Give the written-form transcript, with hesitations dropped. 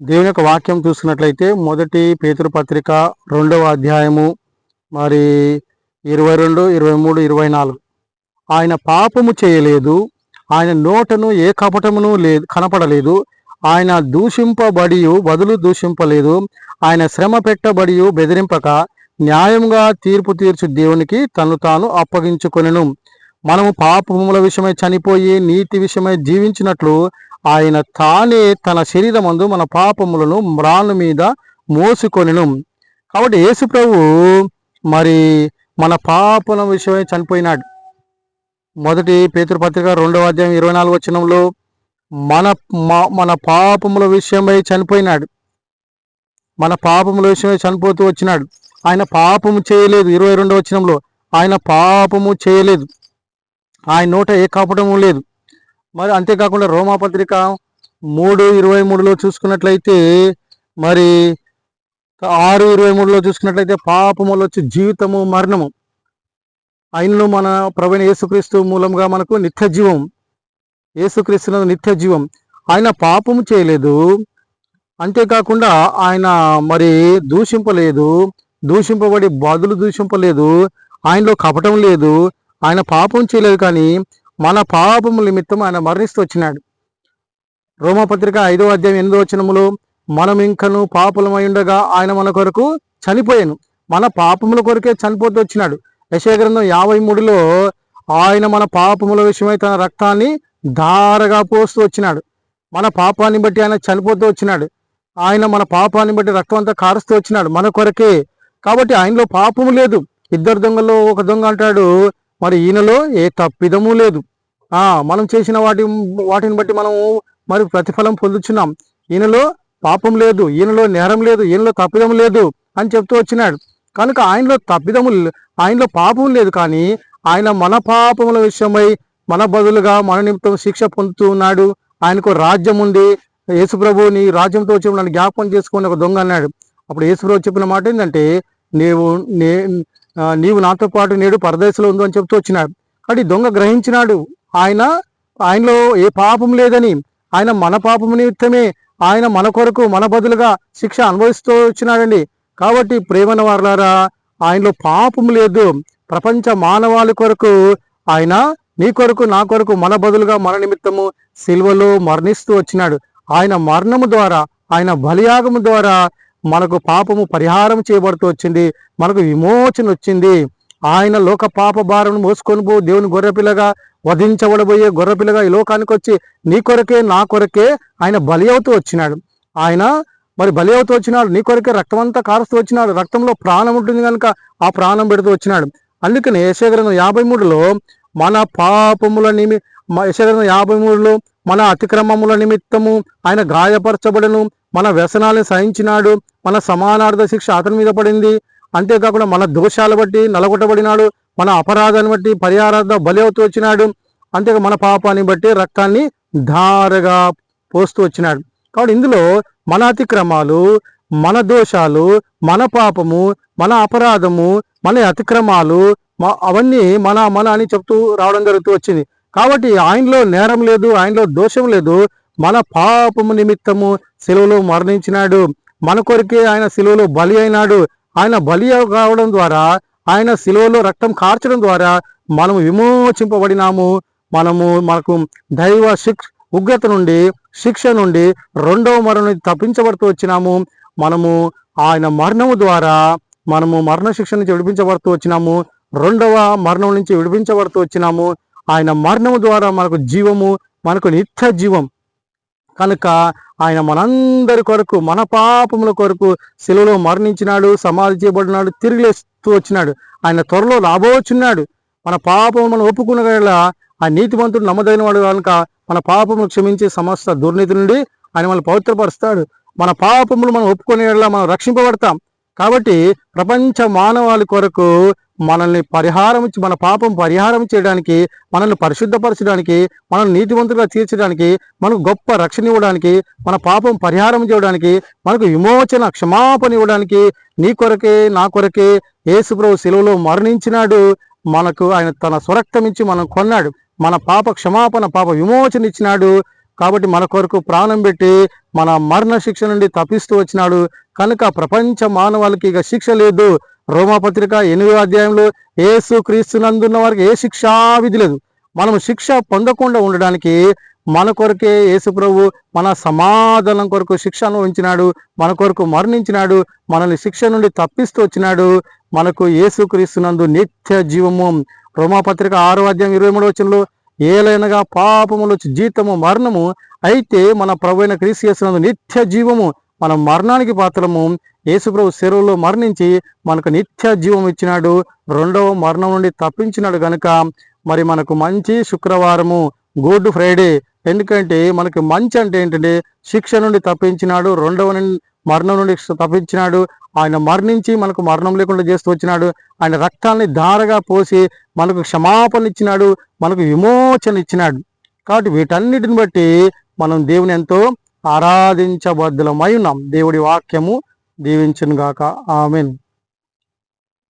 దేవుని యొక్క వాక్యం చూసుకున్నట్లయితే మొదటి పేతురు పత్రిక 2వ అధ్యాయము మరి 22, 23, 24. ఆయన పాపము చేయలేదు, ఆయన నోటను ఏ కపటమును లేదు కనపడలేదు. ఆయన దూషింపబడియు బదులు దూషింపలేదు. ఆయన శ్రమ పెట్టబడియు బెదిరింపక న్యాయంగా తీర్పు తీర్చు దేవునికి తను తాను అప్పగించుకొనెను. మనము పాపముల విషయమై చనిపోయి నీతి విషయమై జీవించినట్లు ఆయన తానే తన శరీరమందు మన పాపములను మ్రాను మీద మోసుకొనెను. కాబట్టి యేసు ప్రభు మరి మన పాపల విషయమై చనిపోయినాడు. మొదటి పేతురు పత్రిక 2వ అధ్యాయం 24 వచనంలో మన మన పాపముల విషయమై చనిపోయినాడు. మన పాపముల విషయమై చనిపోతూ వచ్చినాడు. ఆయన పాపము చేయలేదు. 22వ వచనంలో ఆయన పాపము చేయలేదు, ఆయన నోట ఏ కపటము లేదు. మరి అంతేకాకుండా రోమాపత్రిక 3:23లో చూసుకున్నట్లయితే మరి 6:23లో చూసుకున్నట్లయితే పాపములో వచ్చి జీవితము మరణము, ఆయనను మన ప్రభువైన యేసుక్రీస్తు మూలంగా మనకు నిత్య జీవం, యేసుక్రీస్తు నిత్య జీవం. ఆయన పాపము చేయలేదు, అంతేకాకుండా ఆయన మరి దూషింపలేదు, దూషింపబడి బదులు దూషింపలేదు, ఆయనలో కపటం లేదు, ఆయన పాపం చేయలేదు. కానీ మన పాపము నిమిత్తం ఆయన మరణిస్తూ వచ్చినాడు. రోమాపత్రిక 5వ అధ్యాయం 8వ వచనములో మనం ఇంకను పాపలమై ఉండగా ఆయన మన కొరకు చనిపోయాను. మన పాపముల కొరకే చనిపోతూ వచ్చినాడు. యెషయా గ్రంథం 53లో ఆయన మన పాపముల విషయమై తన రక్తాన్ని ధారగా పోస్తూ వచ్చినాడు. మన పాపాన్ని బట్టి ఆయన చనిపోతూ వచ్చినాడు. ఆయన మన పాపాన్ని బట్టి రక్తం అంతా కారుస్తూ వచ్చినాడు మన కొరకే. కాబట్టి ఆయనలో పాపము లేదు. ఇద్దరు దొంగల్లో ఒక దొంగ అంటాడు, మరి ఈయనలో ఏ తప్పిదము లేదు. మనం చేసిన వాటిని బట్టి మనం మరి ప్రతిఫలం పొందుచున్నాం. ఈయనలో పాపం లేదు, ఈయనలో నేరం లేదు, ఈయనలో తప్పిదం లేదు అని చెప్తూ వచ్చినాడు. కనుక ఆయనలో పాపం లేదు. కానీ ఆయన మన పాపముల విషయమై మన బదులుగా మన నిమిత్తం శిక్ష పొందుతూ ఉన్నాడు. ఆయనకు రాజ్యం ఉంది. యేసుప్రభు నీ రాజ్యంతో వచ్చి నన్ను జ్ఞాపకం చేసుకుని ఒక దొంగ అన్నాడు. అప్పుడు యేసుప్రభు చెప్పిన మాట ఏంటంటే, నీవు నాతో పాటు నేడు పరదేశంలో ఉందో అని చెప్తూ వచ్చినాడు. కాబట్టి దొంగ గ్రహించినాడు ఆయనలో ఏ పాపం లేదని. ఆయన మన పాపము నిమిత్తమే ఆయన మన కొరకు మన బదులుగా శిక్ష అనుభవిస్తూ వచ్చినాడండి. కాబట్టి ప్రేమన వారలారా, ఆయనలో పాపం లేదు. ప్రపంచ మానవాళి కొరకు ఆయన నీ కొరకు నా కొరకు మన బదులుగా మన నిమిత్తము సిలువలో మరణిస్తూ వచ్చినాడు. ఆయన మరణము ద్వారా, ఆయన బలియాగము ద్వారా మనకు పాపము పరిహారం చేయబడుతూ వచ్చింది, మనకు విమోచన వచ్చింది. ఆయన లోక పాప భారం మోసుకొని దేవుని గొర్రెపిల్లగా వధించబడబోయే గొర్రెపిల్లగా ఈ లోకానికి వచ్చి నీ కొరకే నా కొరకే ఆయన బలి అవుతూ వచ్చినాడు. ఆయన మరి బలి అవుతూ వచ్చినాడు, నీ కొరకే రక్తం అంతా కారుస్తూ వచ్చినాడు. రక్తంలో ప్రాణం ఉంటుంది కనుక ఆ ప్రాణం పెడుతూ వచ్చినాడు. అందుకని యెషయా గ్రంథం 53లో మన పాపముల యెషయా గ్రంథం 53లో మన అతిక్రమముల నిమిత్తము ఆయన గాయపరచబడను, మన వ్యసనాలను సహించినాడు, మన సమానార్థ శిక్ష అతని మీద పడింది. అంతేకాకుండా మన దోషాలు బట్టి నలగొట్టబడినాడు, మన అపరాధాన్ని బట్టి పరిహారార్థ బలి అవుతూ వచ్చినాడు. అంతేగా మన పాపాన్ని బట్టి రక్తాన్ని ధారగా పోస్తూ వచ్చినాడు. కాబట్టి ఇందులో మన అతిక్రమాలు, మన దోషాలు, మన పాపము, మన అపరాధము, మన అతిక్రమాలు అవన్నీ మన అని చెప్తూ రావడం జరుగుతూ వచ్చింది. కాబట్టి ఆయనలో నేరం లేదు, ఆయనలో దోషం లేదు. మన పాపము నిమిత్తము సిలువలో మరణించినాడు, మన కొరికే ఆయన సిలువలో బలి అయినాడు. ఆయన బలి కావడం ద్వారా, ఆయన సిలువలో రక్తం కార్చడం ద్వారా మనము విమోచింపబడినాము. మనకు దైవ ఉగ్రత నుండి, శిక్ష నుండి, రెండవ మరణం నుంచి తప్పించబడుతూ వచ్చినాము. మనము ఆయన మరణము ద్వారా మనము మరణ శిక్ష నుంచి విడిపించబడుతూ వచ్చినాము, రెండవ మరణం నుంచి విడిపించబడుతూ వచ్చినాము. ఆయన మరణము ద్వారా మనకు జీవము, మనకు నిత్య జీవం. కనుక ఆయన మనందరి కొరకు, మన పాపముల కొరకు శిలువలో మరణించినాడు, సమాధి చేయబడినాడు, తిరిగి లేస్తూ వచ్చినాడు. ఆయన త్వరలో రాబోచున్నాడు. మన పాపము మనం ఒప్పుకున్న ఆ నీతిమంతుడు నమ్మదైన వాడు కనుక మన పాపము క్షమించి సమస్త దుర్నీతి నుండి ఆయన మనల్ని పవిత్రపరుస్తాడు. మన పాపములు మనం ఒప్పుకునే మనం రక్షింపబడతాం. కాబట్టి ప్రపంచ మానవాళి కొరకు మనల్ని మన పాపం పరిహారం చేయడానికి, మనల్ని పరిశుద్ధపరచడానికి, మనల్ని నీతివంతులుగా తీర్చడానికి, మనకు గొప్ప రక్షణ ఇవ్వడానికి, మన పాపం పరిహారం చేయడానికి, మనకు విమోచన క్షమాపణ ఇవ్వడానికి నీ కొరకే నా కొరకే యేసుప్రభు శిలువలో మరణించినాడు. మనకు ఆయన తన స్వరక్తం ఇచ్చి మనం కొన్నాడు. మన పాప క్షమాపణ, పాప విమోచన ఇచ్చినాడు. కాబట్టి మన కొరకు ప్రాణం పెట్టి మన మరణ శిక్ష నుండి తప్పిస్తూ వచ్చినాడు కనుక ప్రపంచ మానవాళికి ఇక శిక్ష లేదు. రోమాపత్రిక 8వ అధ్యాయంలో యేసు క్రీస్తునందున్న వారికి ఏ శిక్షా విధి లేదు. మనం శిక్ష పొందకుండా ఉండడానికి మన కొరకే యేసు ప్రభు మన సమాధానం కొరకు శిక్ష అనుభవించినాడు, మన కొరకు మరణించినాడు, మనల్ని శిక్ష నుండి తప్పిస్తూ వచ్చినాడు. మనకు యేసు క్రీస్తునందు నిత్య జీవము. రోమాపత్రిక 6వ అధ్యాయం 23వ వచనంలో ఏలైనగా పాపములో జీతము మరణము, అయితే మన ప్రభువైన క్రీస్తు యేసునందు నిత్య జీవము. మన మరణానికి పాత్రము. యేసు ప్రభు శిలువలో మరణించి మనకు నిత్య జీవం ఇచ్చినాడు, రెండవ మరణం నుండి తప్పించినాడు. కనుక మరి మనకు మంచి శుక్రవారము, గుడ్ ఫ్రైడే. ఎందుకంటే మనకి మంచి అంటే ఏంటంటే శిక్ష నుండి తప్పించినాడు, రెండవ మరణం నుండి తప్పించినాడు. ఆయన మరణించి మనకు మరణం లేకుండా చేస్తూ వచ్చినాడు. ఆయన రక్తాన్ని ధారగా పోసి మనకు క్షమాపణ ఇచ్చినాడు, మనకు విమోచన ఇచ్చినాడు. కాబట్టి వీటన్నిటిని బట్టి మనం దేవుని ఎంతో ఆరాధించబద్దులమై ఉన్నాం. దేవుడి వాక్యము దీవించును గాక. ఆమేన్.